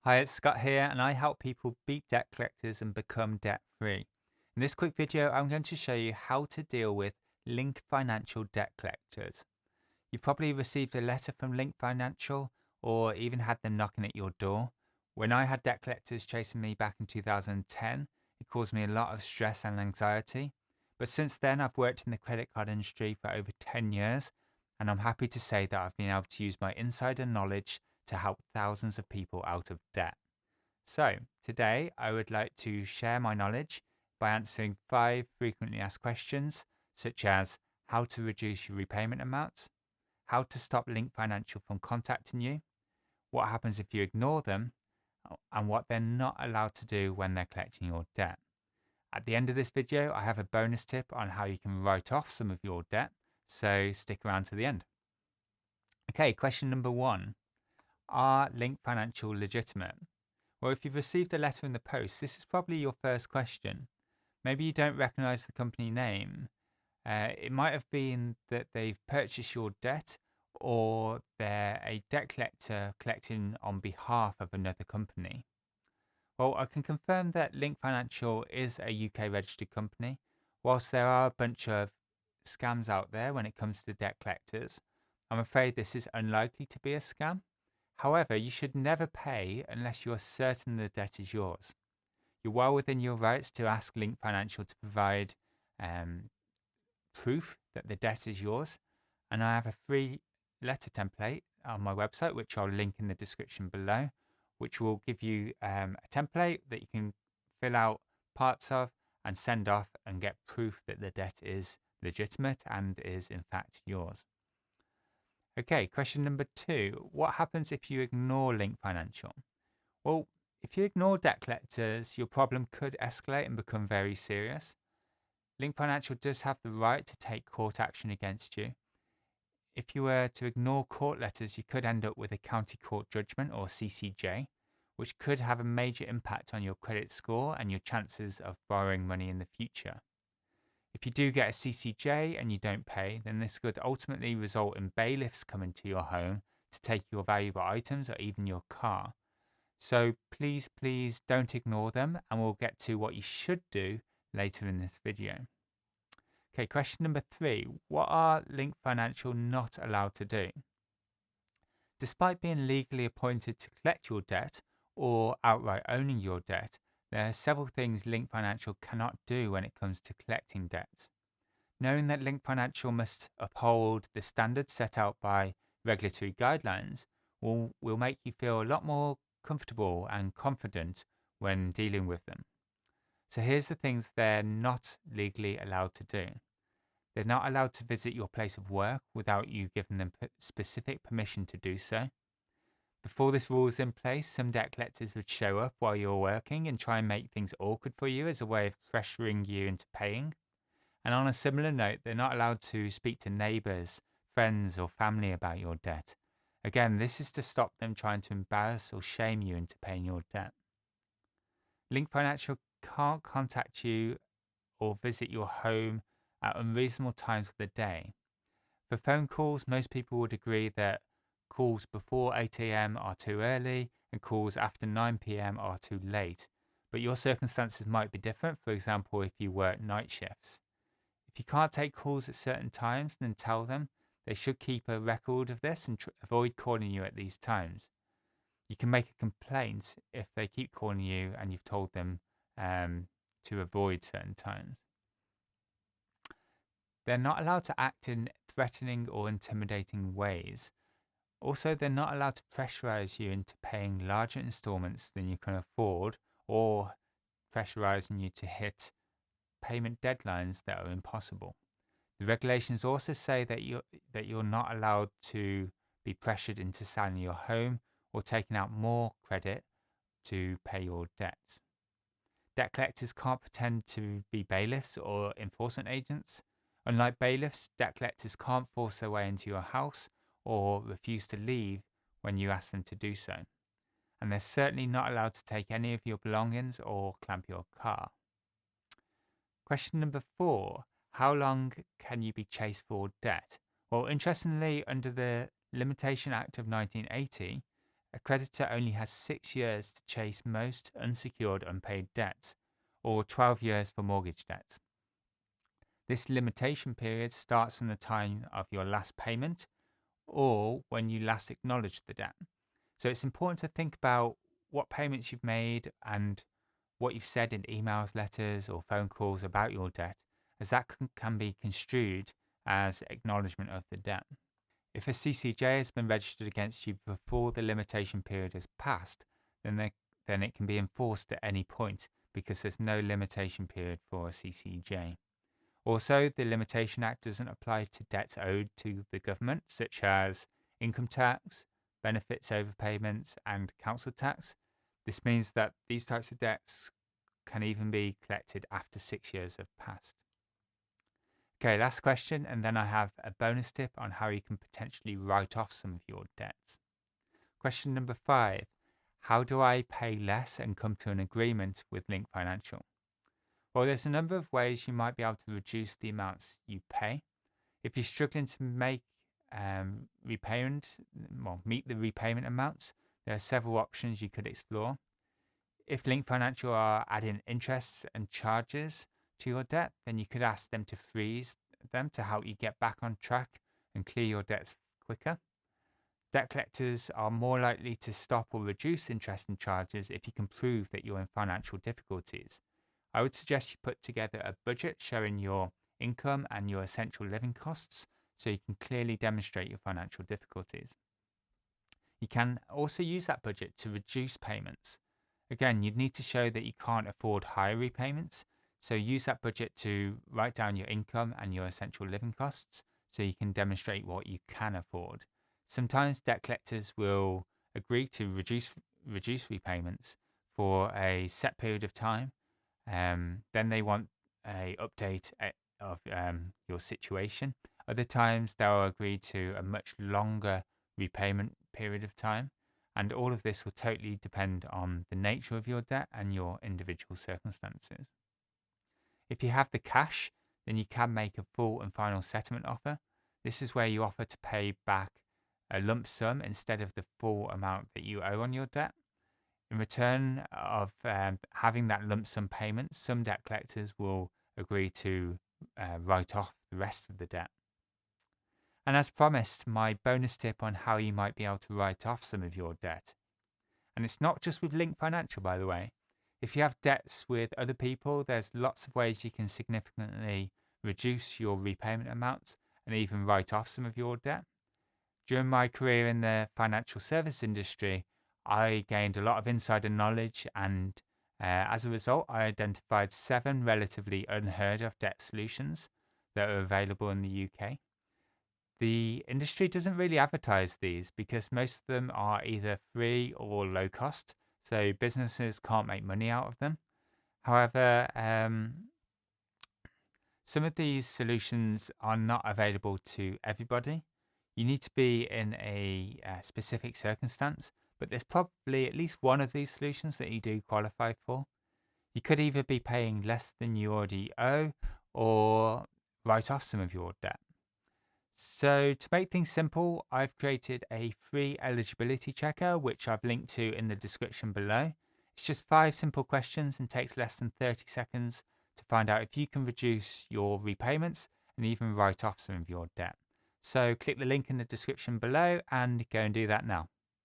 Hi, it's Scott here, and I help people beat debt collectors and become debt free. In this quick video, I'm going to show you how to deal with Link Financial debt collectors. You've probably received a letter from Link Financial or even had them knocking at your door. When I had debt collectors chasing me back in 2010, it caused me a lot of stress and anxiety. But since then, I've worked in the credit card industry for over 10 years, and I'm happy to say that I've been able to use my insider knowledge to help thousands of people out of debt. So, today I would like to share my knowledge by answering 5 frequently asked questions, such as how to reduce your repayment amounts, how to stop Link Financial from contacting you, what happens if you ignore them, and what they're not allowed to do when they're collecting your debt. At the end of this video, I have a bonus tip on how you can write off some of your debt, so stick around to the end. Okay, question number 1. Are Link Financial legitimate? Well, if you've received a letter in the post, this is probably your first question. Maybe you don't recognize the company name. It might have been that they've purchased your debt, or they're a debt collector collecting on behalf of another company. Well, I can confirm that Link Financial is a UK registered company. Whilst there are a bunch of scams out there when it comes to debt collectors, I'm afraid this is unlikely to be a scam. However, you should never pay unless you are certain the debt is yours. You're well within your rights to ask Link Financial to provide um, proof that the debt is yours. And I have a free letter template on my website, which I'll link in the description below, which will give you a template that you can fill out parts of and send off and get proof that the debt is legitimate and is in fact yours. Okay, question number 2. What happens if you ignore Link Financial? Well, if you ignore debt collectors, your problem could escalate and become very serious. Link Financial does have the right to take court action against you. If you were to ignore court letters, you could end up with a county court judgment, or CCJ, which could have a major impact on your credit score and your chances of borrowing money in the future. If you do get a CCJ and you don't pay, then this could ultimately result in bailiffs coming to your home to take your valuable items or even your car. So please don't ignore them, and we'll get to what you should do later in this video. Okay, question number 3. What are Link Financial not allowed to do? Despite being legally appointed to collect your debt or outright owning your debt, there are several things Link Financial cannot do when it comes to collecting debts. Knowing that Link Financial must uphold the standards set out by regulatory guidelines will make you feel a lot more comfortable and confident when dealing with them. So here's the things they're not legally allowed to do. They're not allowed to visit your place of work without you giving them specific permission to do so. Before this rule is in place, some debt collectors would show up while you're working and try and make things awkward for you as a way of pressuring you into paying. And on a similar note, they're not allowed to speak to neighbours, friends, or family about your debt. Again, this is to stop them trying to embarrass or shame you into paying your debt. Link Financial can't contact you or visit your home at unreasonable times of the day. For phone calls, most people would agree that calls before 8 a.m. are too early and calls after 9 p.m. are too late. But your circumstances might be different, for example, if you work night shifts. If you can't take calls at certain times, then tell them. They should keep a record of this and avoid calling you at these times. You can make a complaint if they keep calling you and you've told them to avoid certain times. They're not allowed to act in threatening or intimidating ways. Also, they're not allowed to pressurize you into paying larger installments than you can afford, or pressurizing you to hit payment deadlines that are impossible. The regulations also say that you're not allowed to be pressured into selling your home or taking out more credit to pay your debts. Debt collectors can't pretend to be bailiffs or enforcement agents. Unlike bailiffs, debt collectors can't force their way into your house or refuse to leave when you ask them to do so. And they're certainly not allowed to take any of your belongings or clamp your car. Question number 4. How long can you be chased for debt? Well, interestingly, under the Limitation Act of 1980, A creditor only has 6 years to chase most unsecured unpaid debts, or 12 years for mortgage debts. This limitation period starts from the time of your last payment or when you last acknowledged the debt. So it's important to think about what payments you've made and what you've said in emails, letters, or phone calls about your debt, as that can be construed as acknowledgement of the debt. If a CCJ has been registered against you before the limitation period has passed, then it can be enforced at any point because there's no limitation period for a CCJ. Also, the Limitation Act doesn't apply to debts owed to the government, such as income tax, benefits overpayments, and council tax. This means that these types of debts can even be collected after 6 years have passed. Okay, last question, and then I have a bonus tip on how you can potentially write off some of your debts. Question number 5. How do I pay less and come to an agreement with Link Financial? Well, there's a number of ways you might be able to reduce the amounts you pay. If you're struggling to make meet the repayment amounts, there are several options you could explore. If Link Financial are adding interests and charges to your debt, then you could ask them to freeze them to help you get back on track and clear your debts quicker. Debt collectors are more likely to stop or reduce interest and charges if you can prove that you're in financial difficulties. I would suggest you put together a budget showing your income and your essential living costs so you can clearly demonstrate your financial difficulties. You can also use that budget to reduce payments. Again, you'd need to show that you can't afford higher repayments, so use that budget to write down your income and your essential living costs so you can demonstrate what you can afford. Sometimes debt collectors will agree to reduce repayments for a set period of time. Then they want a update of your situation. Other times they'll agree to a much longer repayment period of time. And all of this will totally depend on the nature of your debt and your individual circumstances. If you have the cash, then you can make a full and final settlement offer. This is where you offer to pay back a lump sum instead of the full amount that you owe on your debt. In return of having that lump sum payment, some debt collectors will agree to write off the rest of the debt. And as promised, my bonus tip on how you might be able to write off some of your debt. And it's not just with Link Financial, by the way. If you have debts with other people, there's lots of ways you can significantly reduce your repayment amounts and even write off some of your debt. During my career in the financial service industry, I gained a lot of insider knowledge, and as a result, I identified 7 relatively unheard of debt solutions that are available in the UK. The industry doesn't really advertise these because most of them are either free or low cost, so businesses can't make money out of them. However, some of these solutions are not available to everybody. You need to be in a specific circumstance, but there's probably at least one of these solutions that you do qualify for. You could either be paying less than you already owe or write off some of your debt. So to make things simple, I've created a free eligibility checker, which I've linked to in the description below. It's just 5 simple questions and takes less than 30 seconds to find out if you can reduce your repayments and even write off some of your debt. So click the link in the description below and go and do that now.